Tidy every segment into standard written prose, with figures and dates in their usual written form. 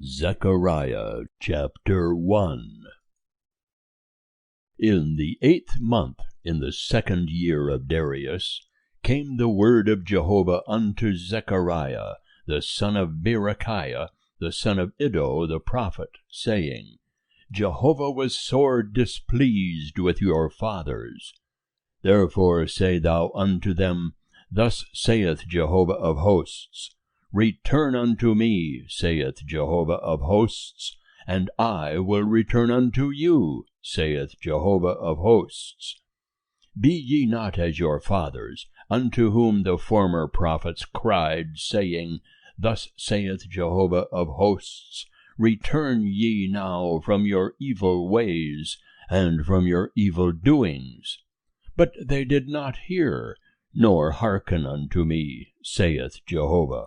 Zechariah chapter 1. In the 8th month, in the 2nd year of Darius, came the word of Jehovah unto Zechariah, the son of Berechiah, the son of Iddo the prophet, saying, Jehovah was sore displeased with your fathers. Therefore say thou unto them, Thus saith Jehovah of hosts, Return unto me, saith Jehovah of hosts, and I will return unto you, saith Jehovah of hosts. Be ye not as your fathers, unto whom the former prophets cried, saying, Thus saith Jehovah of hosts, Return ye now from your evil ways, and from your evil doings. But they did not hear, nor hearken unto me, saith Jehovah.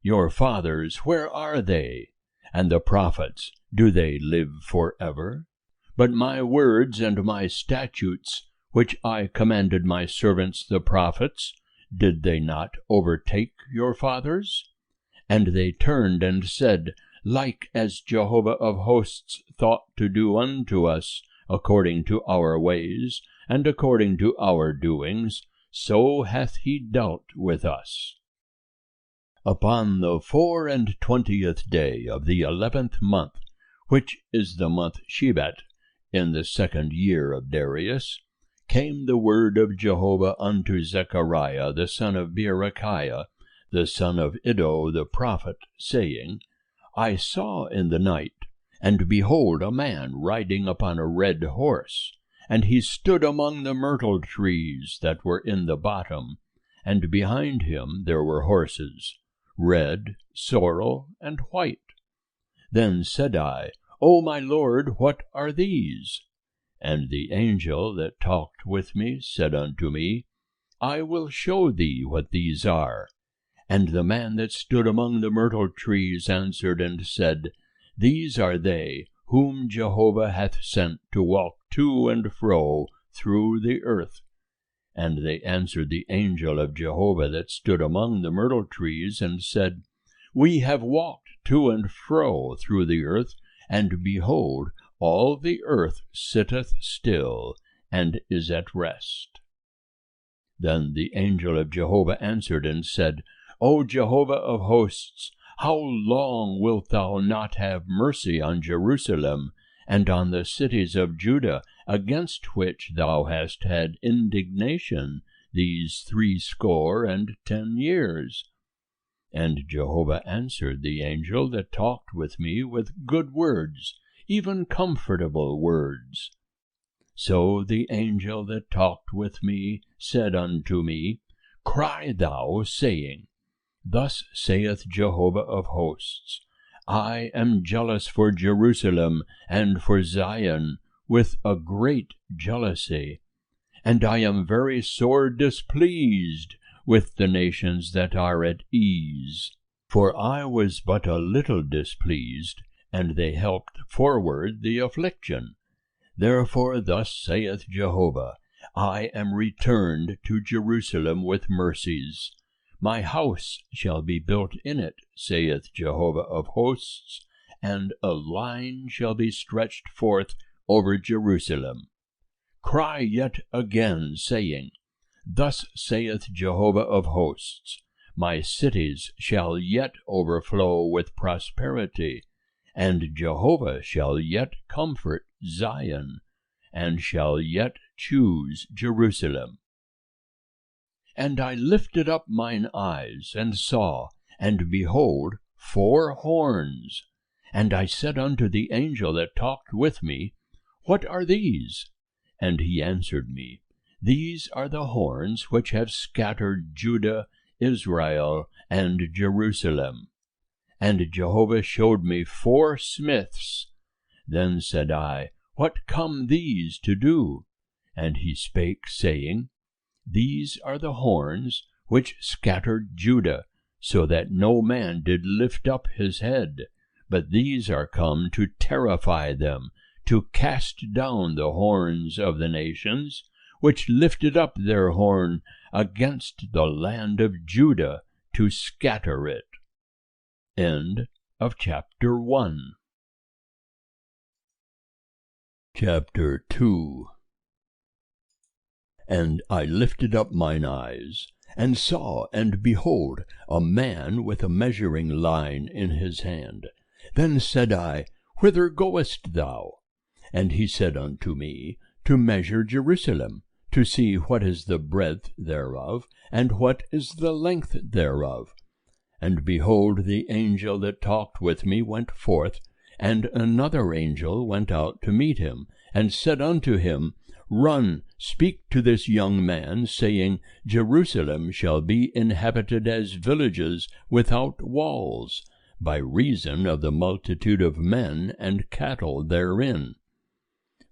Your fathers, where are they? And the prophets, do they live forever? But my words and my statutes, which I commanded my servants the prophets, did they not overtake your fathers? And they turned and said, Like as Jehovah of hosts thought to do unto us, according to our ways, and according to our doings, so hath he dealt with us. Upon the 24th day of the 11th month, which is the month Shebat, in the 2nd year of Darius, came the word of Jehovah unto Zechariah the son of Berechiah, the son of Iddo the prophet, saying, I saw in the night, and behold a man riding upon a red horse, and he stood among the myrtle trees that were in the bottom, and behind him there were horses, red, sorrel, and white. Then said I, O my Lord, what are these? And the angel that talked with me said unto me, I will show thee what these are. And the man that stood among the myrtle trees answered and said, These are they whom Jehovah hath sent to walk to and fro through the earth. And they answered the angel of Jehovah that stood among the myrtle trees, and said, We have walked to and fro through the earth, and behold, all the earth sitteth still, and is at rest. Then the angel of Jehovah answered and said, O Jehovah of hosts, how long wilt thou not have mercy on Jerusalem, and on the cities of Judah, against which thou hast had indignation these 60 years? And Jehovah answered the angel that talked with me with good words, even comfortable words. So the angel that talked with me said unto me, Cry thou, saying, Thus saith Jehovah of hosts, I am jealous for Jerusalem and for Zion with a great jealousy, and I am very sore displeased with the nations that are at ease. For I was but a little displeased, and they helped forward the affliction. Therefore thus saith Jehovah, I am returned to Jerusalem with mercies. My house shall be built in it, saith Jehovah of hosts, and a line shall be stretched forth over Jerusalem. Cry yet again, saying, Thus saith Jehovah of hosts, My cities shall yet overflow with prosperity, and Jehovah shall yet comfort Zion, and shall yet choose Jerusalem. And I lifted up mine eyes, and saw, and behold, 4 horns. And I said unto the angel that talked with me, What are these? And he answered me, These are the horns which have scattered Judah, Israel, and Jerusalem. And Jehovah showed me 4 smiths. Then said I, What come these to do? And he spake, saying, These are the horns which scattered Judah, so that no man did lift up his head. But these are come to terrify them, to cast down the horns of the nations, which lifted up their horn against the land of Judah, to scatter it. End of chapter 1. Chapter 2. And I lifted up mine eyes, and saw, and behold, a man with a measuring line in his hand. Then said I, Whither goest thou? And he said unto me, To measure Jerusalem, to see what is the breadth thereof, and what is the length thereof. And behold, the angel that talked with me went forth, and another angel went out to meet him, and said unto him, Run, speak to this young man, saying, Jerusalem shall be inhabited as villages without walls, by reason of the multitude of men and cattle therein.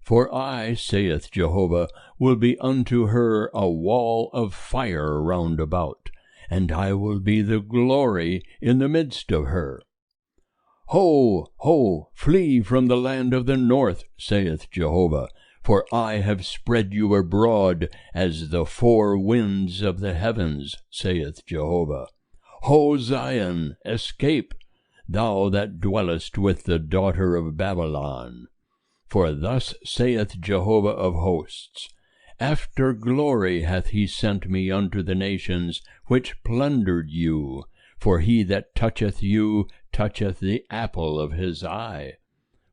For I, saith Jehovah, will be unto her a wall of fire round about, and I will be the glory in the midst of her. Ho, ho, flee from the land of the north, saith Jehovah, for I have spread you abroad as the four winds of the heavens, saith Jehovah. Ho, Zion, escape, thou that dwellest with the daughter of Babylon. For thus saith Jehovah of hosts, After glory hath he sent me unto the nations which plundered you, for he that toucheth you toucheth the apple of his eye.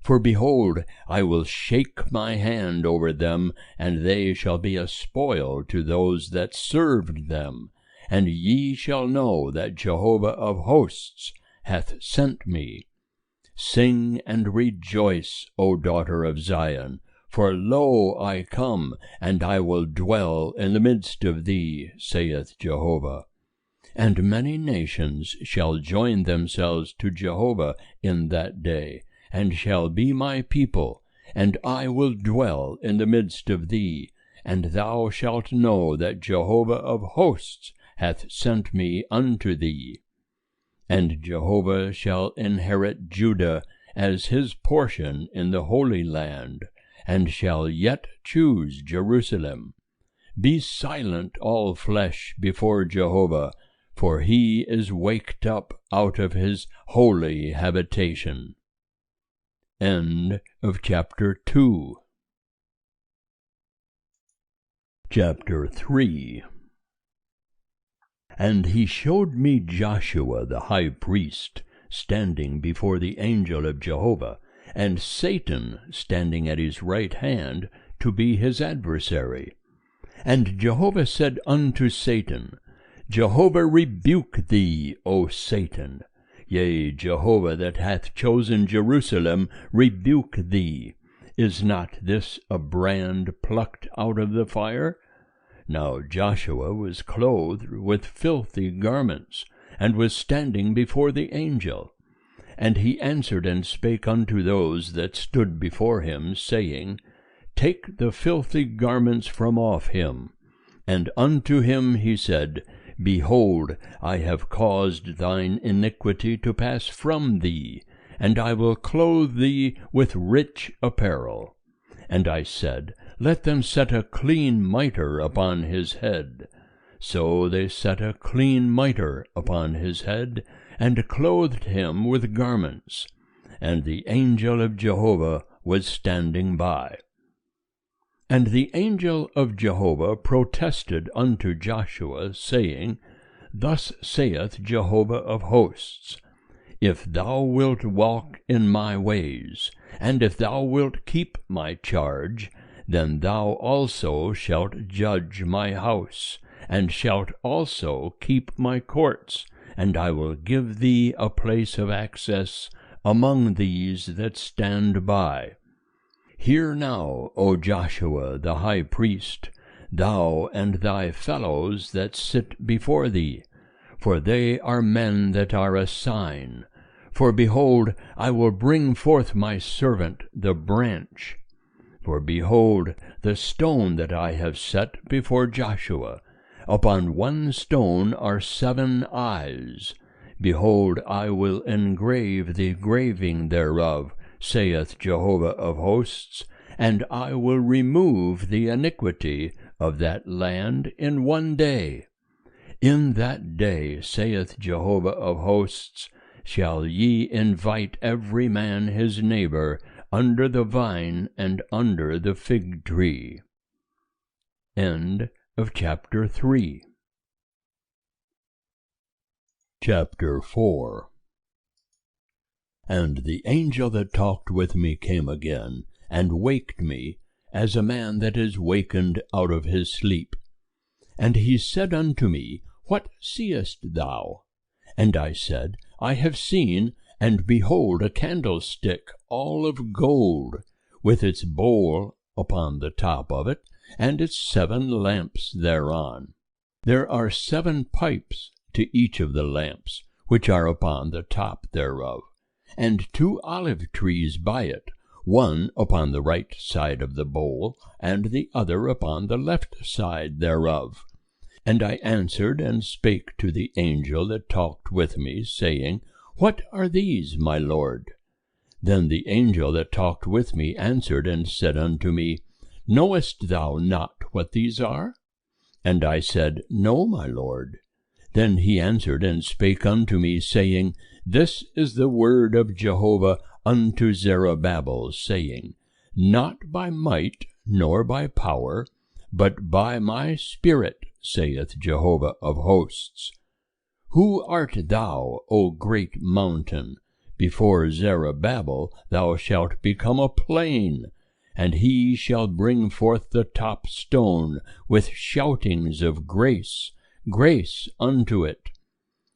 For behold, I will shake my hand over them, and they shall be a spoil to those that served them. And ye shall know that Jehovah of hosts hath sent me. Sing and rejoice, O daughter of Zion, for lo, I come, and I will dwell in the midst of thee, saith Jehovah. And many nations shall join themselves to Jehovah in that day, and shall be my people, and I will dwell in the midst of thee, and thou shalt know that Jehovah of hosts hath sent me unto thee. And Jehovah shall inherit Judah as his portion in the Holy Land, and shall yet choose Jerusalem. Be silent, all flesh, before Jehovah, for he is waked up out of his holy habitation. End of chapter 2. Chapter 3. And he showed me Joshua the high priest, standing before the angel of Jehovah, and Satan standing at his right hand, to be his adversary. And Jehovah said unto Satan, Jehovah rebuke thee, O Satan. Yea, Jehovah that hath chosen Jerusalem rebuke thee. Is not this a brand plucked out of the fire? Now Joshua was clothed with filthy garments, and was standing before the angel. And he answered and spake unto those that stood before him, saying, Take the filthy garments from off him. And unto him he said, Behold, I have caused thine iniquity to pass from thee, and I will clothe thee with rich apparel. And I said, Let them set a clean mitre upon his head. So they set a clean mitre upon his head, and clothed him with garments. And the angel of Jehovah was standing by. And the angel of Jehovah protested unto Joshua, saying, Thus saith Jehovah of hosts, If thou wilt walk in my ways, and if thou wilt keep my charge, then thou also shalt judge my house, and shalt also keep my courts, and I will give thee a place of access among these that stand by. Hear now, O Joshua the high priest, thou and thy fellows that sit before thee, for they are men that are a sign. For behold, I will bring forth my servant the branch. For behold, the stone that I have set before Joshua, upon one stone are 7 eyes. Behold, I will engrave the graving thereof, saith Jehovah of hosts, and I will remove the iniquity of that land in one day. In that day, saith Jehovah of hosts, shall ye invite every man his neighbor under the vine and under the fig tree. End of chapter 3. Chapter 4. And the angel that talked with me came again, and waked me, as a man that is wakened out of his sleep. And he said unto me, What seest thou? And I said, I have seen, and behold a candlestick all of gold, with its bowl upon the top of it, and its 7 lamps thereon. There are 7 pipes to each of the lamps, which are upon the top thereof, and 2 olive trees by it, one upon the right side of the bowl, and the other upon the left side thereof. And I answered and spake to the angel that talked with me, saying, What are these, my Lord? Then the angel that talked with me answered and said unto me, Knowest thou not what these are? And I said, No, my Lord. Then he answered and spake unto me, saying, This is the word of Jehovah unto Zerubbabel, saying, Not by might nor by power, but by my Spirit, saith Jehovah of hosts. Who art thou, O great mountain? Before Zerubbabel thou shalt become a plain, and he shall bring forth the top stone with shoutings of grace, grace unto it.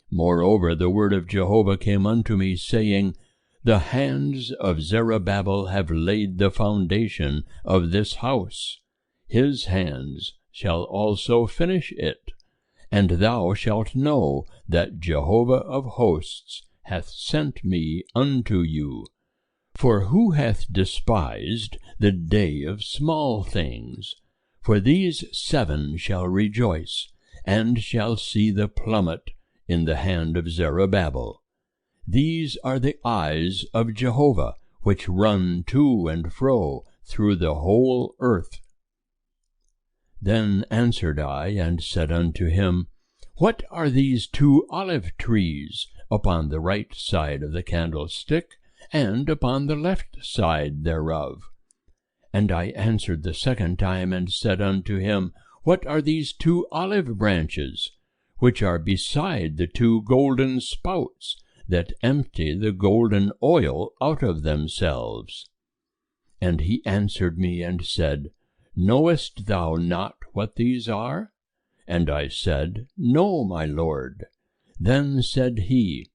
Moreover, the word of Jehovah came unto me, saying, The hands of Zerubbabel have laid the foundation of this house. His hands shall also finish it. And thou shalt know that Jehovah of hosts hath sent me unto you. For who hath despised the day of small things? For these 7 shall rejoice, and shall see the plummet in the hand of Zerubbabel. These are the eyes of Jehovah, which run to and fro through the whole earth. Then answered I, and said unto him, What are these 2 olive trees upon the right side of the candlestick, and upon the left side thereof? And I answered the second time, and said unto him, What are these 2 olive branches, which are beside the 2 golden spouts, that empty the golden oil out of themselves? And he answered me and said, Knowest thou not what these are? And I said, No, my Lord. Then said he,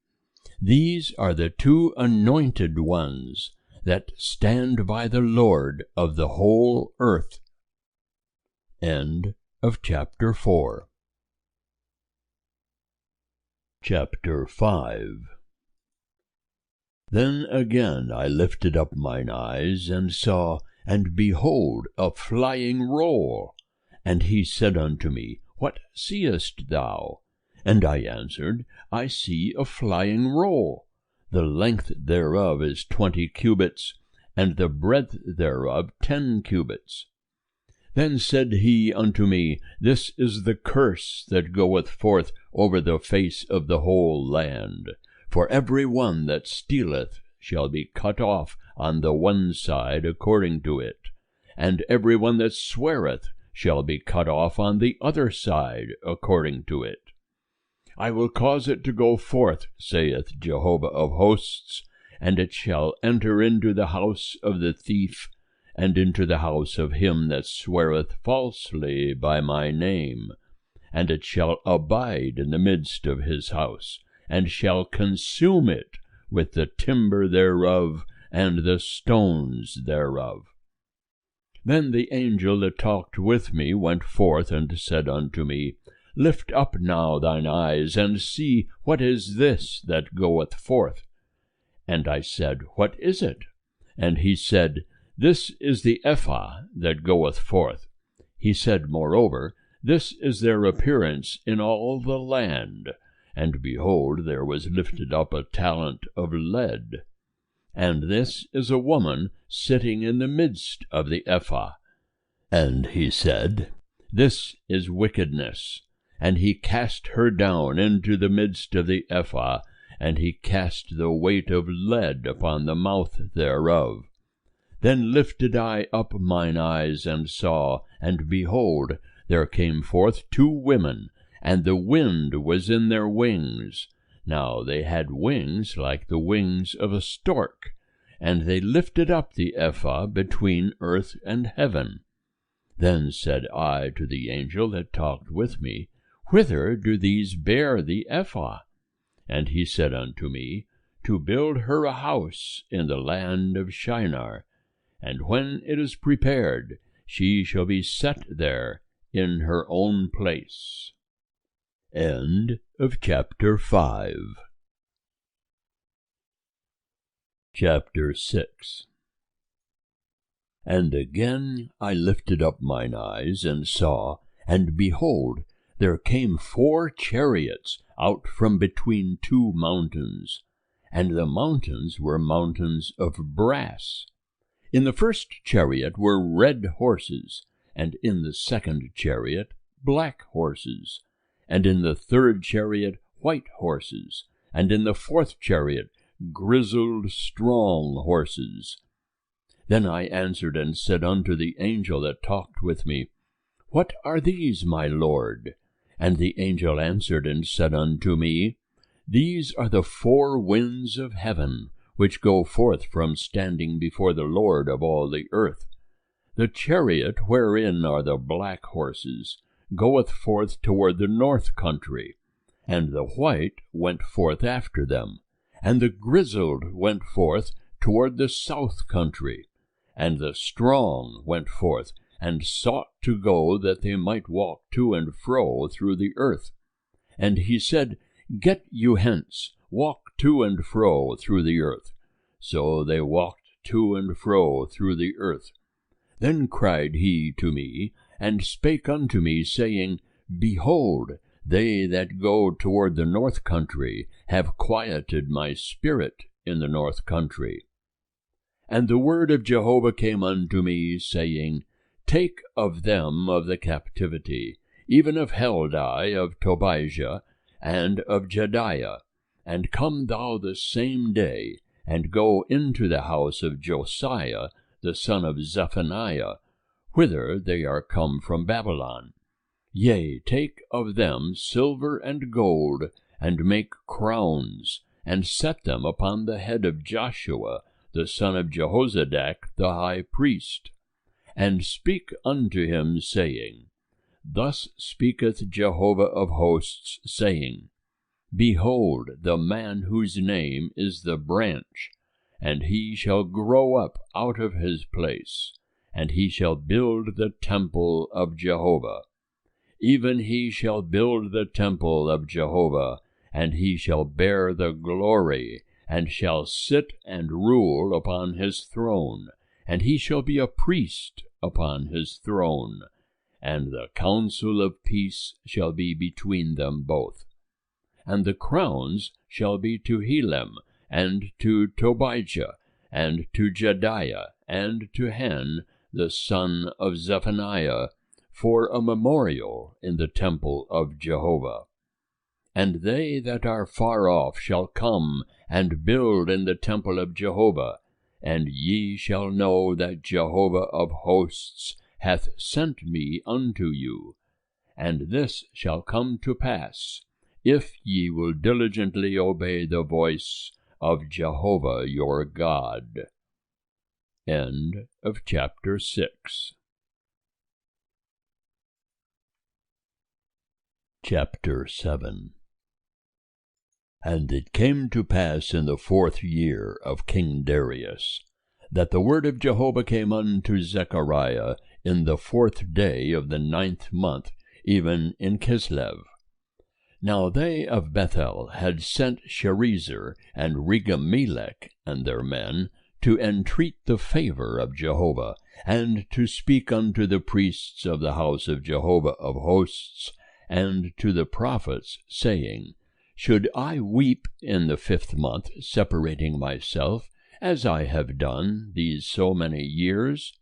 These are the 2 anointed ones that stand by the Lord of the whole earth. End of chapter 4. Chapter 5. Then again I lifted up mine eyes, and saw, and behold, a flying roll. And he said unto me, What seest thou? And I answered, I see a flying roll. The length thereof is 20 cubits, and the breadth thereof 10 cubits. Then said he unto me, This is the curse that goeth forth over the face of the whole land. For every one that stealeth shall be cut off on the one side according to it, and every one that sweareth shall be cut off on the other side according to it. I will cause it to go forth, saith Jehovah of hosts, and it shall enter into the house of the thief, and into the house of him that sweareth falsely by my name. And it shall abide in the midst of his house, and shall consume it with the timber thereof, and the stones thereof. Then the angel that talked with me went forth, and said unto me, Lift up now thine eyes, and see what is this that goeth forth. And I said, What is it? And he said, This is the ephah that goeth forth. He said moreover, This is their appearance in all the land. And behold, there was lifted up a talent of lead. And this is a woman sitting in the midst of the ephah. And he said, This is wickedness. And he cast her down into the midst of the ephah, and he cast the weight of lead upon the mouth thereof. Then lifted I up mine eyes, and saw, and behold, there came forth 2 women, and the wind was in their wings. Now they had wings like the wings of a stork, and they lifted up the ephah between earth and heaven. Then said I to the angel that talked with me, Whither do these bear the ephah? And he said unto me, To build her a house in the land of Shinar, and when it is prepared, she shall be set there in her own place. End of chapter 5. Chapter 6. And again I lifted up mine eyes, and saw, and behold, there came 4 chariots out from between 2 mountains, and the mountains were mountains of brass. In the first chariot were red horses, and in the second chariot black horses, and in the third chariot white horses, and in the fourth chariot grizzled strong horses. Then I answered and said unto the angel that talked with me, What are these, my Lord? And the angel answered and said unto me, These are the 4 winds of heaven, which go forth from standing before the Lord of all the earth. The chariot wherein are the black horses goeth forth toward the north country, and the white went forth after them, and the grizzled went forth toward the south country, and the strong went forth, and sought to go that they might walk to and fro through the earth. And he said, Get you hence, walk to and fro through the earth. So they walked to and fro through the earth. Then cried he to me, and spake unto me, saying, Behold, they that go toward the north country have quieted my spirit in the north country. And the word of Jehovah came unto me, saying, Take of them of the captivity, even of Heldai, of Tobijah, and of Jediah, and come thou the same day, and go into the house of Josiah, the son of Zephaniah, whither they are come from Babylon. Yea, take of them silver and gold, and make crowns, and set them upon the head of Joshua, the son of Jehozadak, the high priest. And speak unto him, saying, Thus speaketh Jehovah of hosts, saying, Behold, the man whose name is the branch, and he shall grow up out of his place, and he shall build the temple of Jehovah. Even he shall build the temple of Jehovah, and he shall bear the glory, and shall sit and rule upon his throne, and he shall be a priest upon his throne, and the counsel of peace shall be between them both. And the crowns shall be to Helem, and to Tobijah, and to Jediah, and to Hen, the son of Zephaniah, for a memorial in the temple of Jehovah. And they that are far off shall come and build in the temple of Jehovah, and ye shall know that Jehovah of hosts hath sent me unto you. And this shall come to pass, if ye will diligently obey the voice of Jehovah your God. End of chapter 6. Chapter 7. And it came to pass in the 4th year of King Darius, that the word of Jehovah came unto Zechariah in the 4th day of the 9th month, even in Kislev. Now they of Bethel had sent Sherezer and Regamelech and their men to entreat the favor of Jehovah, and to speak unto the priests of the house of Jehovah of hosts, and to the prophets, saying, Should I weep in the 5th month, separating myself, as I have done these so many years?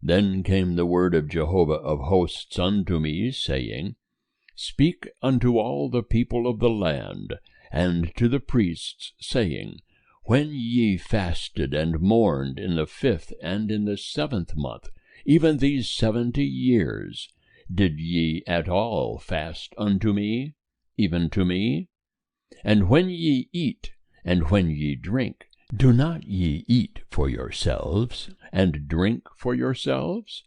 Then came the word of Jehovah of hosts unto me, saying, Speak unto all the people of the land, and to the priests, saying, When ye fasted and mourned in the 5th and in the 7th month, even these 70 years, did ye at all fast unto me, even to me? And when ye eat, and when ye drink, do not ye eat for yourselves, and drink for yourselves?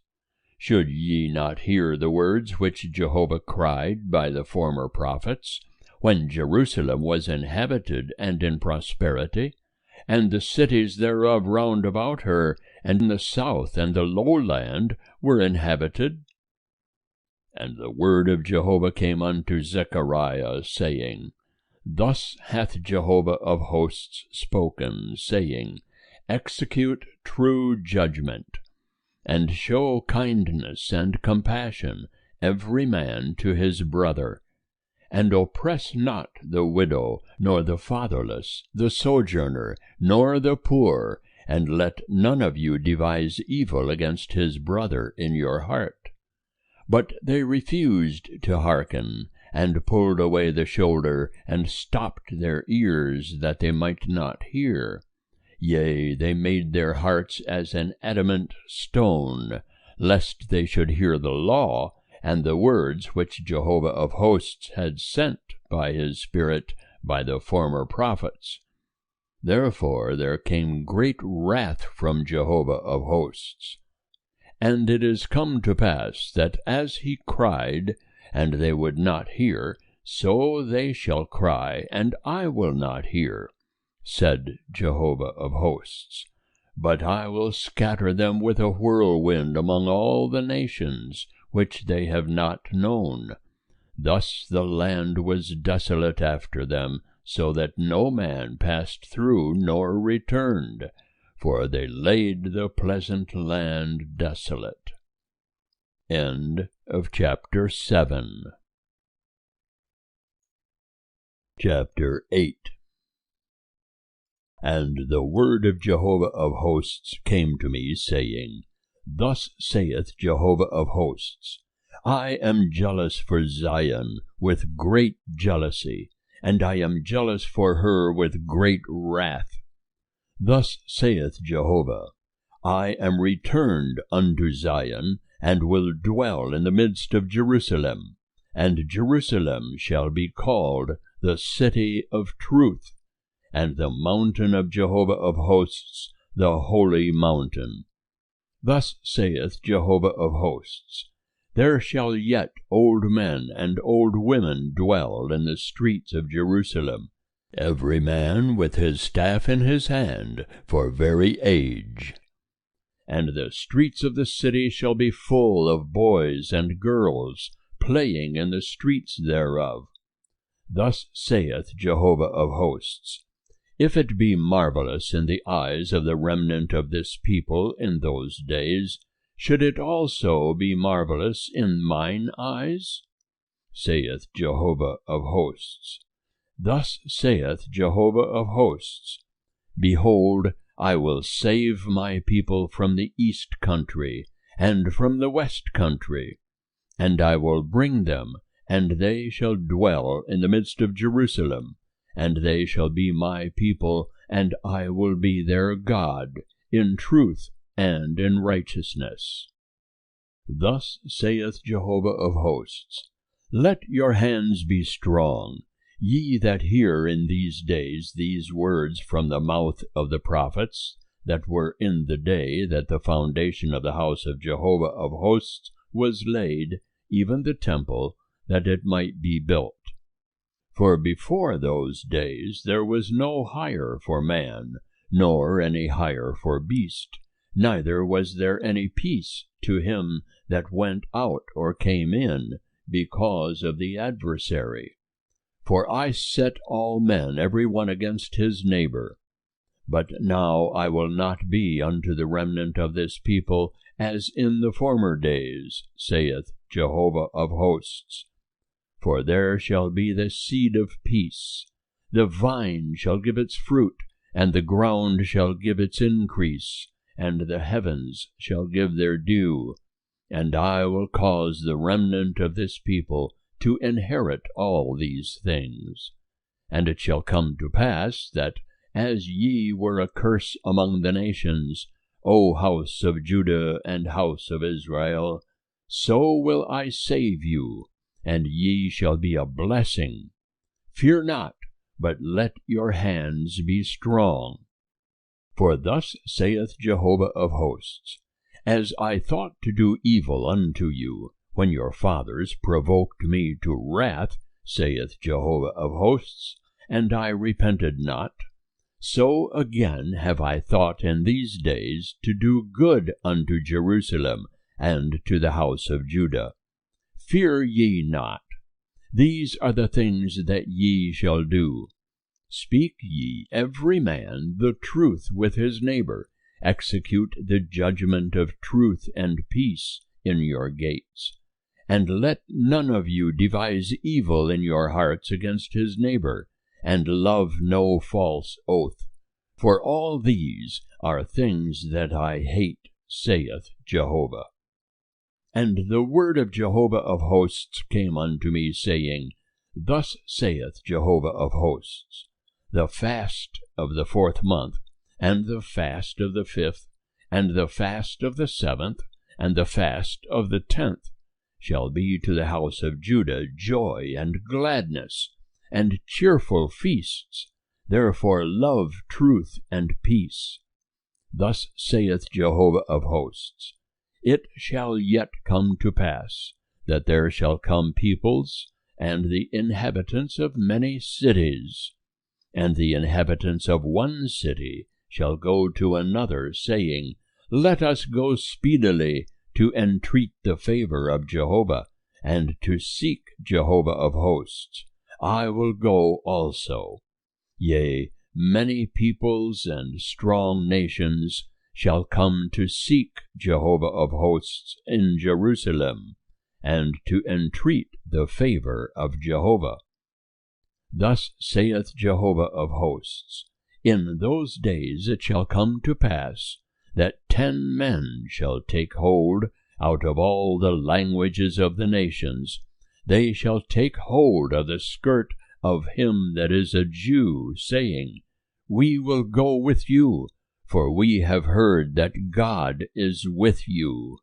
Should ye not hear the words which Jehovah cried by the former prophets, when Jerusalem was inhabited and in prosperity, and the cities thereof round about her, and in the south and the lowland, were inhabited? And the word of Jehovah came unto Zechariah, saying, Thus hath Jehovah of hosts spoken, saying, Execute true judgment, and show kindness and compassion every man to his brother, and oppress not the widow, nor the fatherless, the sojourner, nor the poor, and let none of you devise evil against his brother in your heart. But they refused to hearken, and pulled away the shoulder, and stopped their ears, that they might not hear. Yea, they made their hearts as an adamant stone, lest they should hear the law, and the words which Jehovah of hosts had sent by his Spirit by the former prophets. Therefore there came great wrath from Jehovah of hosts. And it is come to pass, that as he cried, and they would not hear, so they shall cry, and I will not hear, said Jehovah of hosts. But I will scatter them with a whirlwind among all the nations, which they have not known. Thus the land was desolate after them, so that no man passed through nor returned, for they laid the pleasant land desolate. End of chapter 7. Chapter 8. And the word of Jehovah of hosts came to me, saying, Thus saith Jehovah of hosts, I am jealous for Zion with great jealousy, and I am jealous for her with great wrath. Thus saith Jehovah, I am returned unto Zion, and will dwell in the midst of Jerusalem, and Jerusalem shall be called the city of truth, and the mountain of Jehovah of hosts, the holy mountain. Thus saith Jehovah of hosts, There shall yet old men and old women dwell in the streets of Jerusalem, every man with his staff in his hand, for very age. And the streets of the city shall be full of boys and girls, playing in the streets thereof. Thus saith Jehovah of hosts, If it be marvelous in the eyes of the remnant of this people in those days, should it also be marvelous in mine eyes? Saith Jehovah of hosts. Thus saith Jehovah of hosts, Behold, I will save my people from the east country, and from the west country, and I will bring them, and they shall dwell in the midst of Jerusalem, and they shall be my people, and I will be their God, in truth and in righteousness. Thus saith Jehovah of hosts, Let your hands be strong, ye that hear in these days these words from the mouth of the prophets, that were in the day that the foundation of the house of Jehovah of hosts was laid, even the temple, that it might be built. For before those days there was no hire for man, nor any hire for beast, neither was there any peace to him that went out or came in, because of the adversary. For I set all men every one against his neighbor. But now I will not be unto the remnant of this people as in the former days, saith Jehovah of hosts. For there shall be the seed of peace, the vine shall give its fruit, and the ground shall give its increase, and the heavens shall give their dew, and I will cause the remnant of this people to inherit all these things. And it shall come to pass, that as ye were a curse among the nations, O house of Judah and house of Israel, so will I save you, and ye shall be a blessing. Fear not, but let your hands be strong. For thus saith Jehovah of hosts, As I thought to do evil unto you, when your fathers provoked me to wrath, saith Jehovah of hosts, and I repented not, so again have I thought in these days to do good unto Jerusalem and to the house of Judah. Fear ye not. These are the things that ye shall do. Speak ye every man the truth with his neighbor, execute the judgment of truth and peace in your gates. And let none of you devise evil in your hearts against his neighbor, and love no false oath. For all these are things that I hate, saith Jehovah. And the word of Jehovah of hosts came unto me, saying, Thus saith Jehovah of hosts, The fast of the 4th month, and the fast of the 5th, and the fast of the 7th, and the fast of the 10th, shall be to the house of Judah joy and gladness, and cheerful feasts. Therefore love truth and peace. Thus saith Jehovah of hosts, It shall yet come to pass, that there shall come peoples, and the inhabitants of many cities, and the inhabitants of one city shall go to another, saying, Let us go speedily to entreat the favor of Jehovah, and to seek Jehovah of hosts. I will go also. Yea, many peoples and strong nations shall come to seek Jehovah of hosts in Jerusalem, and to entreat the favor of Jehovah. Thus saith Jehovah of hosts, In those days it shall come to pass, that 10 men shall take hold out of all the languages of the nations. They shall take hold of the skirt of him that is a Jew, saying, We will go with you, for we have heard that God is with you.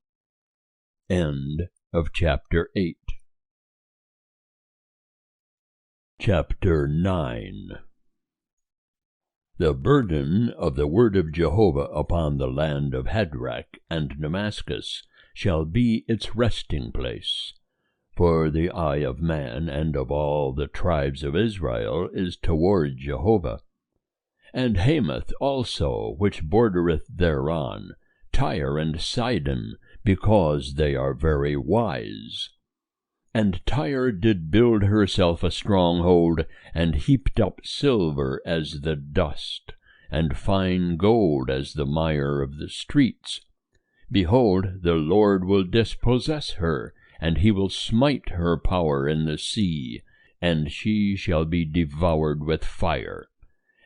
End of chapter 8. Chapter 9. The burden of the word of Jehovah upon the land of Hadrach and Damascus shall be its resting place. For the eye of man and of all the tribes of Israel is toward Jehovah. And Hamath also, which bordereth thereon, Tyre and Sidon, because they are very wise. And Tyre did build herself a stronghold, and heaped up silver as the dust, and fine gold as the mire of the streets. Behold, the Lord will dispossess her, and he will smite her power in the sea, and she shall be devoured with fire.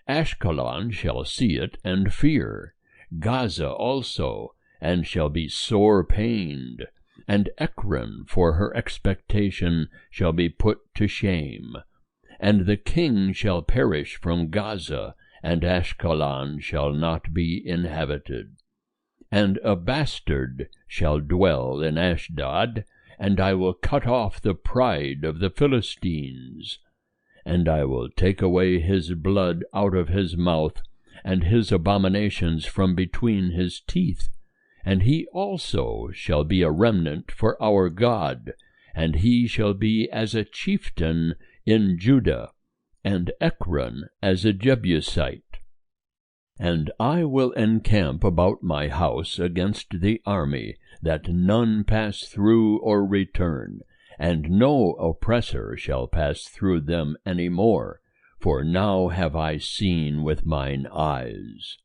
Ashkelon shall see it and fear, Gaza also, and shall be sore pained, and Ekron for her expectation shall be put to shame. And the king shall perish from Gaza, and Ashkelon shall not be inhabited. And a bastard shall dwell in Ashdod, and I will cut off the pride of the Philistines. And I will take away his blood out of his mouth, and his abominations from between his teeth. And he also shall be a remnant for our God, and he shall be as a chieftain in Judah, and Ekron as a Jebusite. And I will encamp about my house against the army, that none pass through or return, and no oppressor shall pass through them any more, for now have I seen with mine eyes.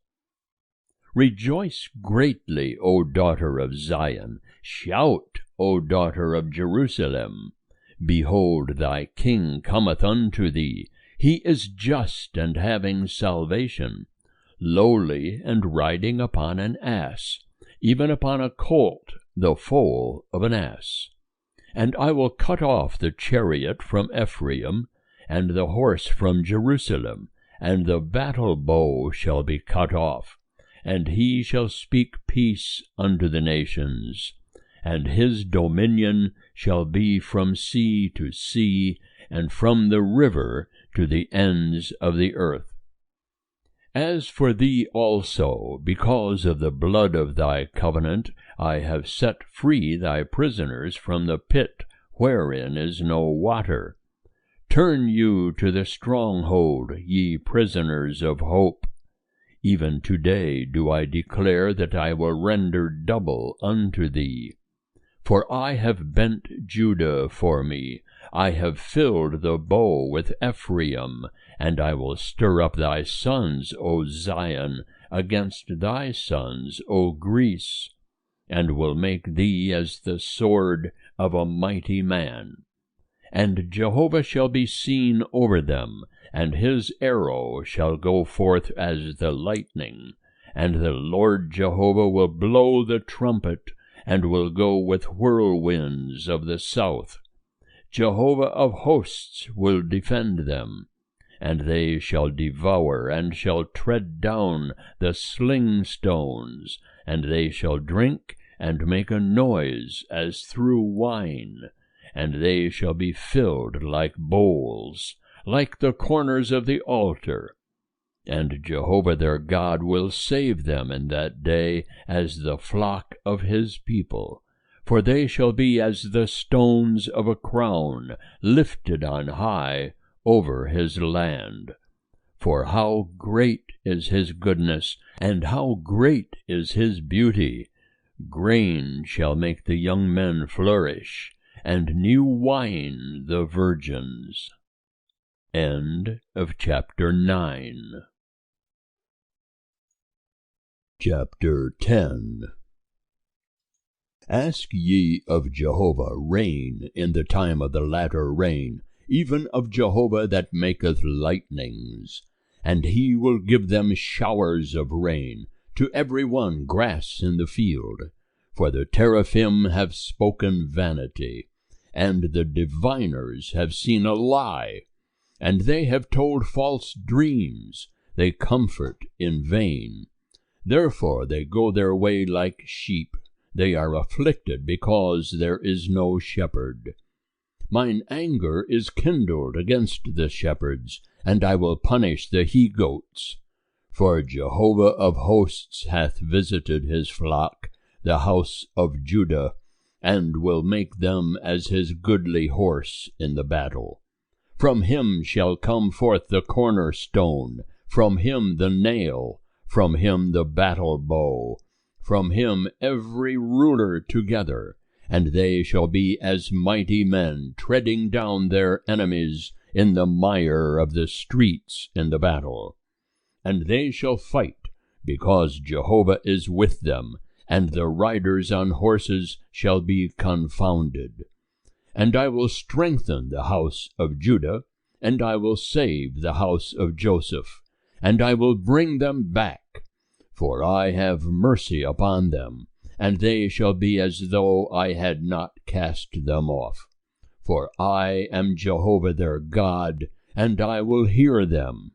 Rejoice greatly, O daughter of Zion. Shout, O daughter of Jerusalem. Behold, thy king cometh unto thee. He is just and having salvation, lowly and riding upon an ass, even upon a colt, the foal of an ass. And I will cut off the chariot from Ephraim, and the horse from Jerusalem, and the battle bow shall be cut off, and he shall speak peace unto the nations. And his dominion shall be from sea to sea, and from the river to the ends of the earth. As for thee also, because of the blood of thy covenant, I have set free thy prisoners from the pit wherein is no water. Turn you to the stronghold, ye prisoners of hope. Even today do I declare that I will render double unto thee. For I have bent Judah for me, I have filled the bow with Ephraim, and I will stir up thy sons, O Zion, against thy sons, O Greece, and will make thee as the sword of a mighty man. And Jehovah shall be seen over them, and his arrow shall go forth as the lightning, and the Lord Jehovah will blow the trumpet, and will go with whirlwinds of the south. Jehovah of hosts will defend them, and they shall devour, and shall tread down the sling stones, and they shall drink and make a noise as through wine, and they shall be filled like bowls, like the corners of the altar. And Jehovah their God will save them in that day as the flock of his people. For they shall be as the stones of a crown, lifted on high over his land. For how great is his goodness, and how great is his beauty! Grain shall make the young men flourish, and new wine the virgins. End of chapter 9. Chapter 10. Ask ye of Jehovah rain in the time of the latter rain, even of Jehovah that maketh lightnings. And he will give them showers of rain, to every one grass in the field. For the teraphim have spoken vanity, and the diviners have seen a lie, and they have told false dreams, they comfort in vain. Therefore they go their way like sheep, they are afflicted because there is no shepherd. Mine anger is kindled against the shepherds, and I will punish the he-goats. For Jehovah of hosts hath visited his flock, the house of Judah, and will make them as his goodly horse in the battle. From him shall come forth the cornerstone, from him the nail, from him the battle bow, from him every ruler together, and they shall be as mighty men treading down their enemies in the mire of the streets in the battle. And they shall fight, because Jehovah is with them, and the riders on horses shall be confounded. And I will strengthen the house of Judah, and I will save the house of Joseph, and I will bring them back, for I have mercy upon them, and they shall be as though I had not cast them off. For I am Jehovah their God, and I will hear them.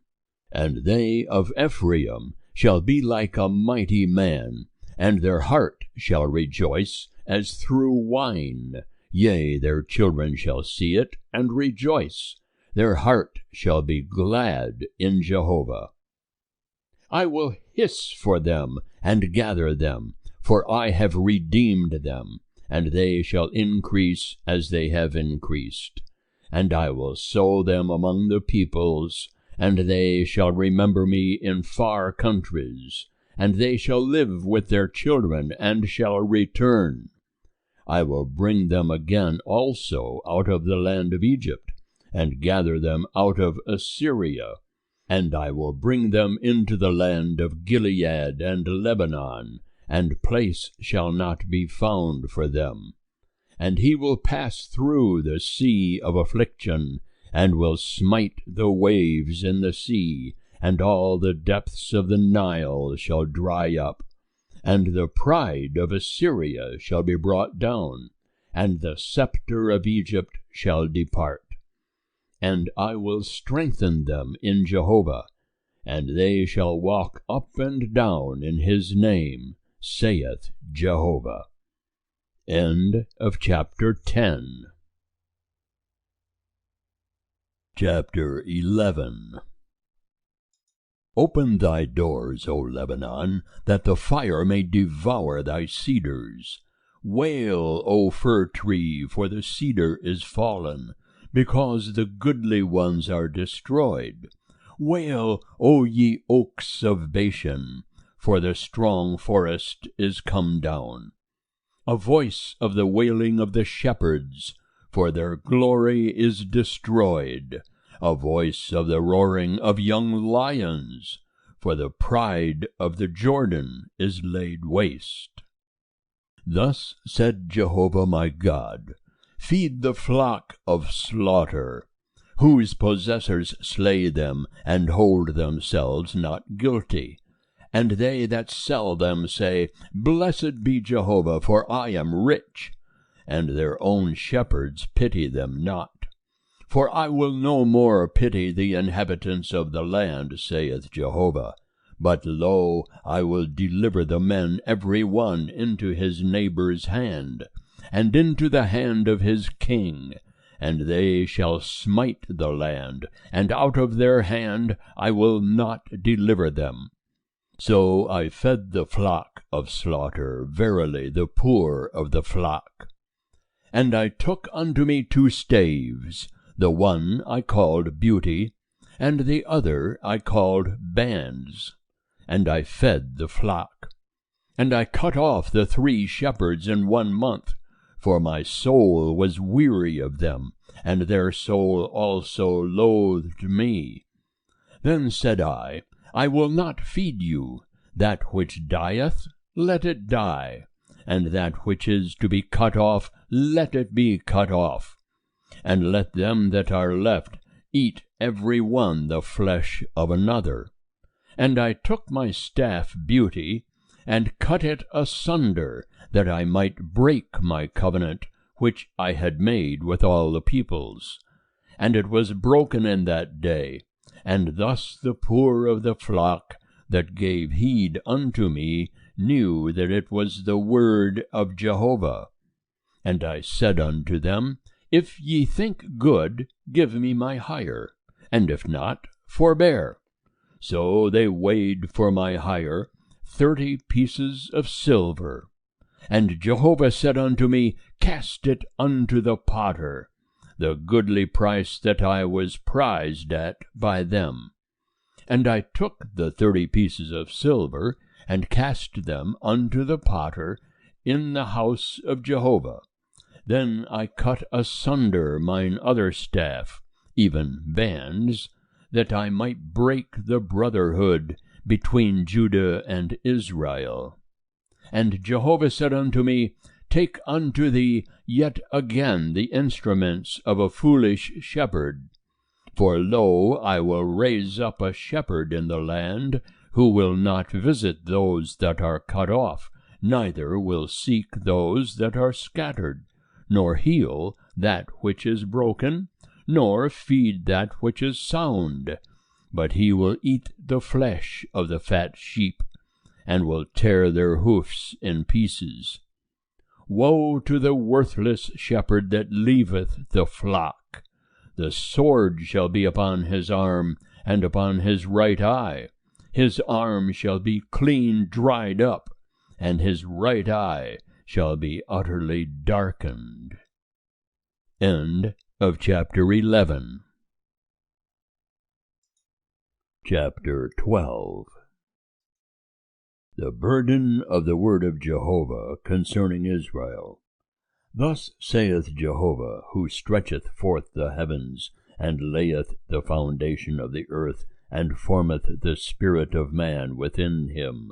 And they of Ephraim shall be like a mighty man, and their heart shall rejoice as through wine. Yea, their children shall see it, and rejoice. Their heart shall be glad in Jehovah. I will hiss for them, and gather them, for I have redeemed them, and they shall increase as they have increased. And I will sow them among the peoples, and they shall remember me in far countries, and they shall live with their children, and shall return. I will bring them again also out of the land of Egypt, and gather them out of Assyria, and I will bring them into the land of Gilead and Lebanon, and place shall not be found for them. And he will pass through the sea of affliction, and will smite the waves in the sea, and all the depths of the Nile shall dry up. And the pride of Assyria shall be brought down, and the scepter of Egypt shall depart. and I will strengthen them in Jehovah, and they shall walk up and down in his name, saith Jehovah. End of chapter 10. Chapter 11. Open thy doors, O Lebanon, that the fire may devour thy cedars. Wail, O fir tree, for the cedar is fallen, because the goodly ones are destroyed. Wail, O ye oaks of Bashan, for the strong forest is come down. A voice of the wailing of the shepherds, for their glory is destroyed. A voice of the roaring of young lions, for the pride of the Jordan is laid waste. Thus said Jehovah my God, feed the flock of slaughter, whose possessors slay them, and hold themselves not guilty. And they that sell them say, Blessed be Jehovah, for I am rich. And their own shepherds pity them not. For I will no more pity the inhabitants of the land, saith Jehovah. But lo, I will deliver the men every one into his neighbour's hand, and into the hand of his king, and they shall smite the land, and out of their hand I will not deliver them. So I fed the flock of slaughter, verily the poor of the flock. And I took unto me 2 staves, the one I called Beauty, and the other I called Bands. And I fed the flock. And I cut off the 3 shepherds in 1 month, for my soul was weary of them, and their soul also loathed me. Then said I will not feed you. That which dieth, let it die, and that which is to be cut off, let it be cut off. And let them that are left eat every one the flesh of another. And I took my staff Beauty, and cut it asunder, that I might break my covenant, which I had made with all the peoples. And it was broken in that day, and thus the poor of the flock that gave heed unto me knew that it was the word of Jehovah. And I said unto them, If ye think good, give me my hire, and if not, forbear. So they weighed for my hire 30 pieces of silver. And Jehovah said unto me, Cast it unto the potter, the goodly price that I was prized at by them. And I took the 30 pieces of silver, and cast them unto the potter in the house of Jehovah. Then I cut asunder mine other staff, even Bands, that I might break the brotherhood between Judah and Israel. And Jehovah said unto me, Take unto thee yet again the instruments of a foolish shepherd. For lo, I will raise up a shepherd in the land, who will not visit those that are cut off, neither will seek those that are scattered, nor heal that which is broken, nor feed that which is sound. But he will eat the flesh of the fat sheep, and will tear their hoofs in pieces. Woe to the worthless shepherd that leaveth the flock! The sword shall be upon his arm, and upon his right eye. His arm shall be clean dried up, and his right eye shall be utterly darkened. End of chapter 11. Chapter 12. The burden of the word of Jehovah concerning Israel. Thus saith Jehovah, who stretcheth forth the heavens, and layeth the foundation of the earth, and formeth the spirit of man within him.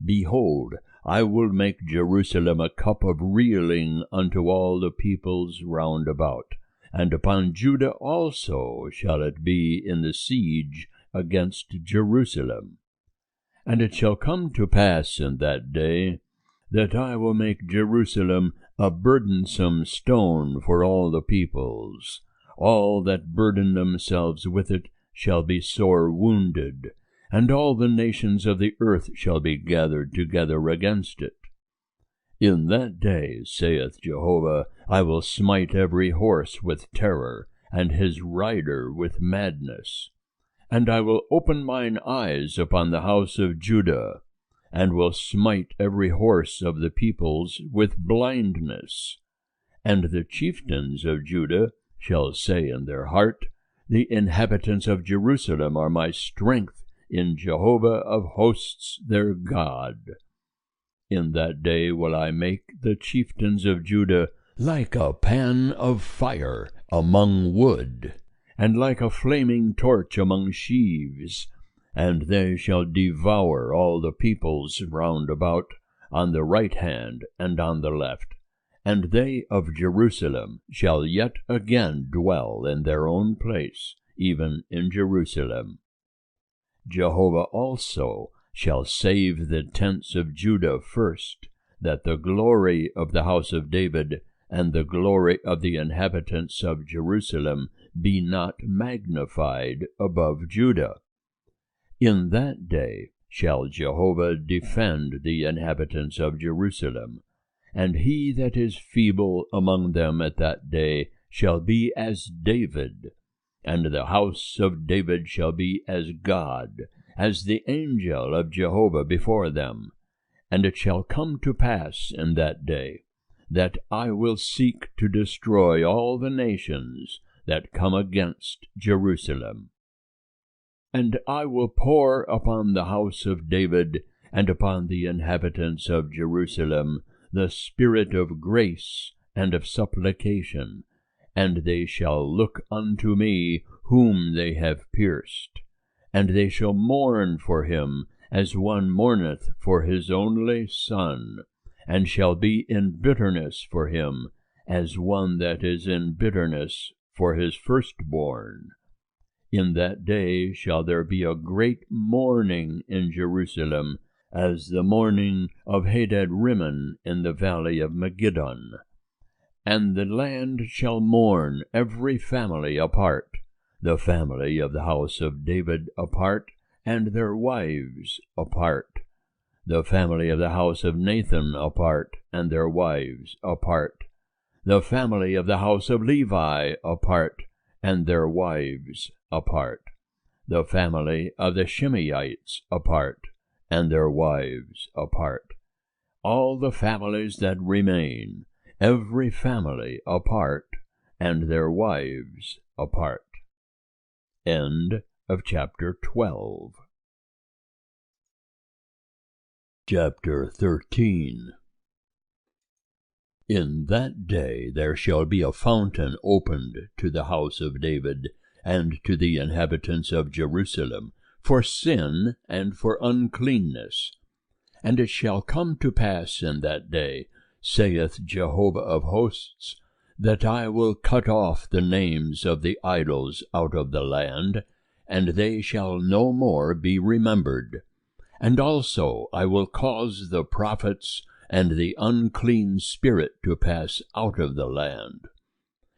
Behold, I will make Jerusalem a cup of reeling unto all the peoples round about, and upon Judah also shall it be in the siege against Jerusalem. And it shall come to pass in that day, that I will make Jerusalem a burdensome stone for all the peoples. all that burden themselves with it shall be sore wounded, and all the nations of the earth shall be gathered together against it. In that day, saith Jehovah, I will smite every horse with terror, and his rider with madness. And I will open mine eyes upon the house of Judah, and will smite every horse of the peoples with blindness. And the chieftains of Judah shall say in their heart, The inhabitants of Jerusalem are my strength in Jehovah of hosts their God. In that day will I make the chieftains of Judah like a pan of fire among wood, and like a flaming torch among sheaves, and they shall devour all the peoples round about, on the right hand and on the left, and they of Jerusalem shall yet again dwell in their own place, even in Jerusalem. Jehovah also shall save the tents of Judah first, that the glory of the house of David and the glory of the inhabitants of Jerusalem be not magnified above Judah. In that day shall Jehovah defend the inhabitants of Jerusalem, and he that is feeble among them at that day shall be as David, and the house of David shall be as God, as the angel of Jehovah before them. And it shall come to pass in that day, that I will seek to destroy all the nations that come against Jerusalem. And I will pour upon the house of David and upon the inhabitants of Jerusalem the spirit of grace and of supplication, and they shall look unto me whom they have pierced. And they shall mourn for him as one mourneth for his only son, and shall be in bitterness for him as one that is in bitterness for his firstborn. In that day shall there be a great mourning in Jerusalem, as the mourning of Hadad-rimmon in the valley of Megiddon. And the land shall mourn every family apart, the family of the house of David apart, and their wives apart, the family of the house of Nathan apart, and their wives apart, the family of the house of Levi apart, and their wives apart, the family of the Shimeites apart, and their wives apart, all the families that remain, every family apart, and their wives apart. End of chapter 12. Chapter 13. In that day there shall be a fountain opened to the house of David, and to the inhabitants of Jerusalem, for sin and for uncleanness. And it shall come to pass in that day, saith Jehovah of hosts, that I will cut off the names of the idols out of the land, and they shall no more be remembered. And also I will cause the prophets and the unclean spirit to pass out of the land.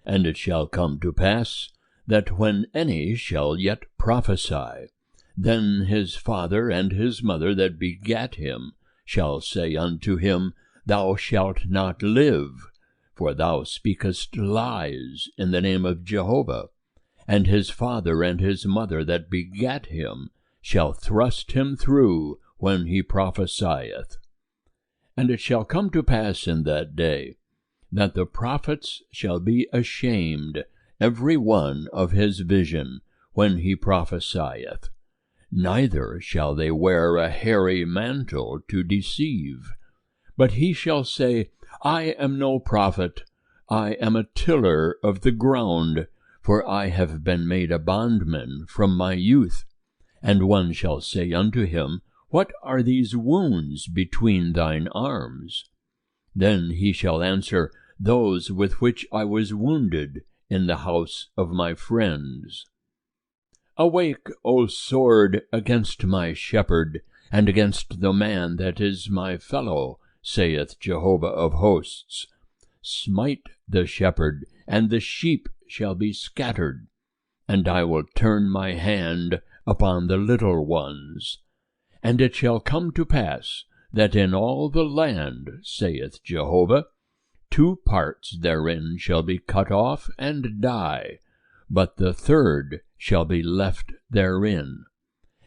And it shall come to pass, that when any shall yet prophesy, then his father and his mother that begat him shall say unto him, Thou shalt not live, for thou speakest lies in the name of Jehovah. And his father and his mother that begat him shall thrust him through when he prophesieth. And it shall come to pass in that day, that the prophets shall be ashamed, every one of his vision, when he prophesieth. Neither shall they wear a hairy mantle to deceive. But he shall say, I am no prophet, I am a tiller of the ground, for I have been made a bondman from my youth. And one shall say unto him, What are these wounds between thine arms? Then he shall answer, Those with which I was wounded in the house of my friends. Awake, O sword, against my shepherd, and against the man that is my fellow, saith Jehovah of hosts. Smite the shepherd, and the sheep shall be scattered, and I will turn my hand upon the little ones. And it shall come to pass, that in all the land, saith Jehovah, 2 parts therein shall be cut off and die, but the third shall be left therein.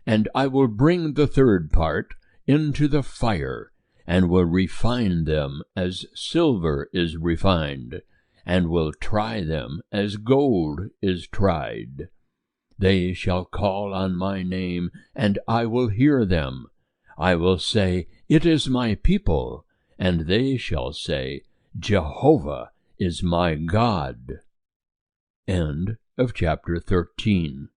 And I will bring the third part into the fire, and will refine them as silver is refined, and will try them as gold is tried. They shall call on my name, and I will hear them. I will say, It is my people, and they shall say, Jehovah is my God. End of chapter 13.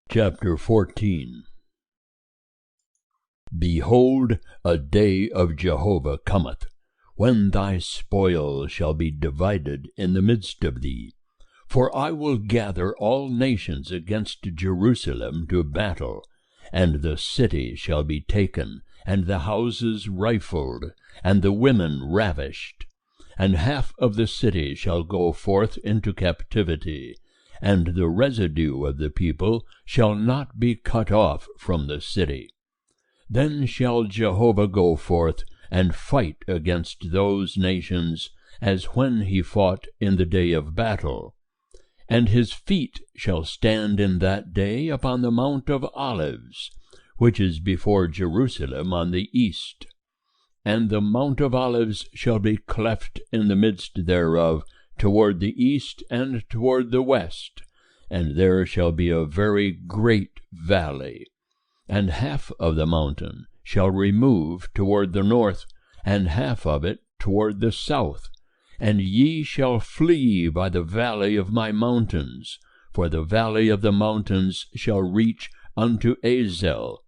Chapter 14. Behold, a day of Jehovah cometh, when thy spoil shall be divided in the midst of thee. For I will gather all nations against Jerusalem to battle, and the city shall be taken, and the houses rifled, and the women ravished. And half of the city shall go forth into captivity, and the residue of the people shall not be cut off from the city. Then shall Jehovah go forth and fight against those nations, as when he fought in the day of battle. And his feet shall stand in that day upon the Mount of Olives, which is before Jerusalem on the east. And the Mount of Olives shall be cleft in the midst thereof, toward the east and toward the west, and there shall be a very great valley. And half of the mountain shall remove toward the north, and half of it toward the south. And ye shall flee by the valley of my mountains, for the valley of the mountains shall reach unto Azel.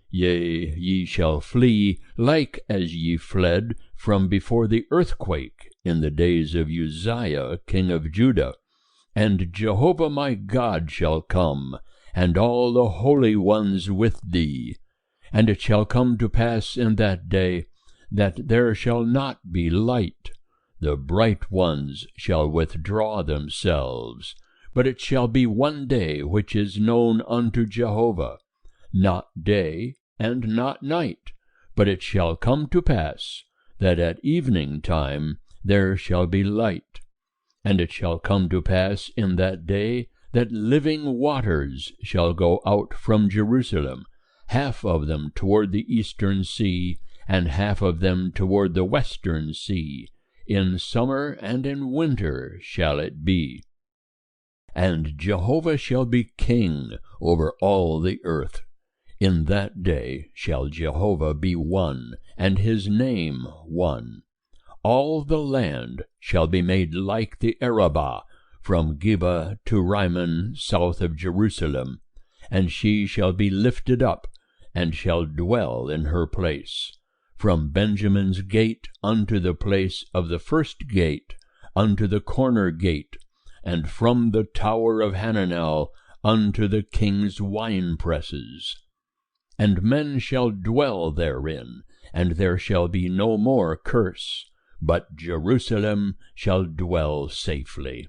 Yea, ye shall flee like as ye fled from before the earthquake in the days of Uzziah king of Judah. And Jehovah my God shall come, and all the holy ones with thee. And it shall come to pass in that day, that there shall not be light. The bright ones shall withdraw themselves. But it shall be one day which is known unto Jehovah, not day and not night. But it shall come to pass, that at evening time there shall be light. And it shall come to pass in that day, that living waters shall go out from Jerusalem, half of them toward the eastern sea, and half of them toward the western sea. In summer and in winter shall it be. And Jehovah shall be king over all the earth. In that day shall Jehovah be one, and his name one. All the land shall be made like the Arabah, from Geba to Rimmon south of Jerusalem, and she shall be lifted up, and shall dwell in her place. From Benjamin's gate unto the place of the first gate, unto the corner gate, and from the tower of Hananel unto the king's winepresses. And men shall dwell therein, and there shall be no more curse, but Jerusalem shall dwell safely.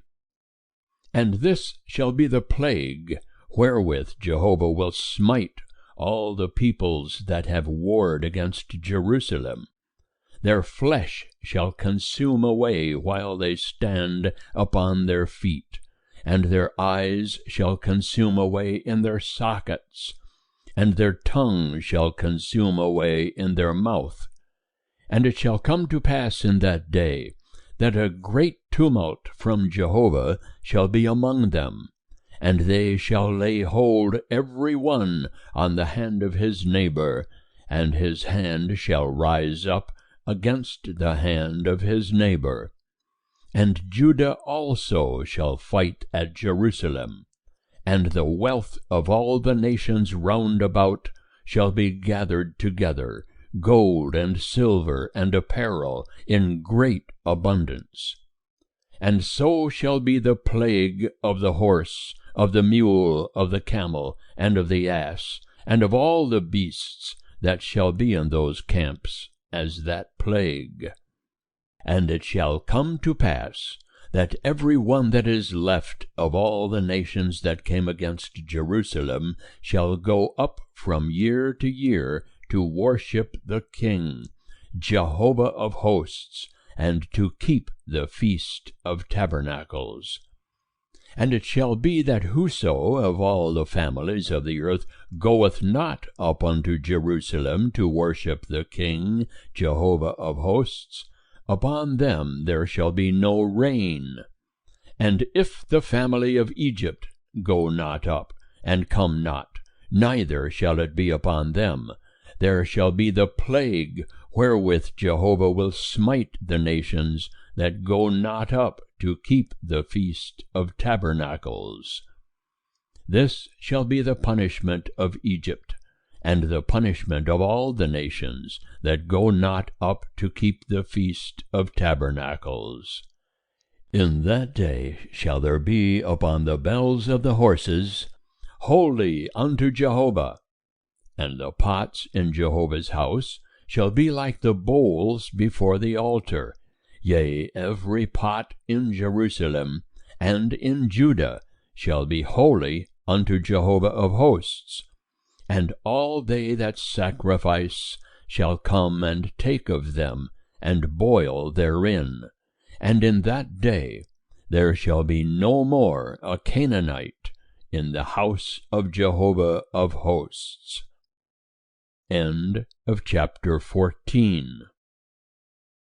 And this shall be the plague wherewith Jehovah will smite all the peoples that have warred against Jerusalem. Their flesh shall consume away while they stand upon their feet, and their eyes shall consume away in their sockets, and their tongue shall consume away in their mouth. And it shall come to pass in that day, that a great tumult from Jehovah shall be among them, and they shall lay hold every one on the hand of his neighbor, and his hand shall rise up against the hand of his neighbor. And Judah also shall fight at Jerusalem, and the wealth of all the nations round about shall be gathered together, gold and silver and apparel in great abundance. And so shall be the plague of the horse, of the mule, of the camel, and of the ass, and of all the beasts that shall be in those camps, as that plague. And it shall come to pass, that every one that is left of all the nations that came against Jerusalem shall go up from year to year to worship the King, Jehovah of hosts, and to keep the Feast of Tabernacles. And it shall be that whoso of all the families of the earth goeth not up unto Jerusalem to worship the King, Jehovah of hosts, upon them there shall be no rain. And if the family of Egypt go not up, and come not, neither shall it be upon them. There shall be the plague wherewith Jehovah will smite the nations that go not up to keep the Feast of Tabernacles. This shall be the punishment of Egypt, and the punishment of all the nations that go not up to keep the Feast of Tabernacles. In that day shall there be upon the bells of the horses, Holy unto Jehovah. And the pots in Jehovah's house shall be like the bowls before the altar. Yea, every pot in Jerusalem and in Judah shall be holy unto Jehovah of hosts. And all they that sacrifice shall come and take of them, and boil therein. And in that day there shall be no more a Canaanite in the house of Jehovah of hosts. End of chapter 14.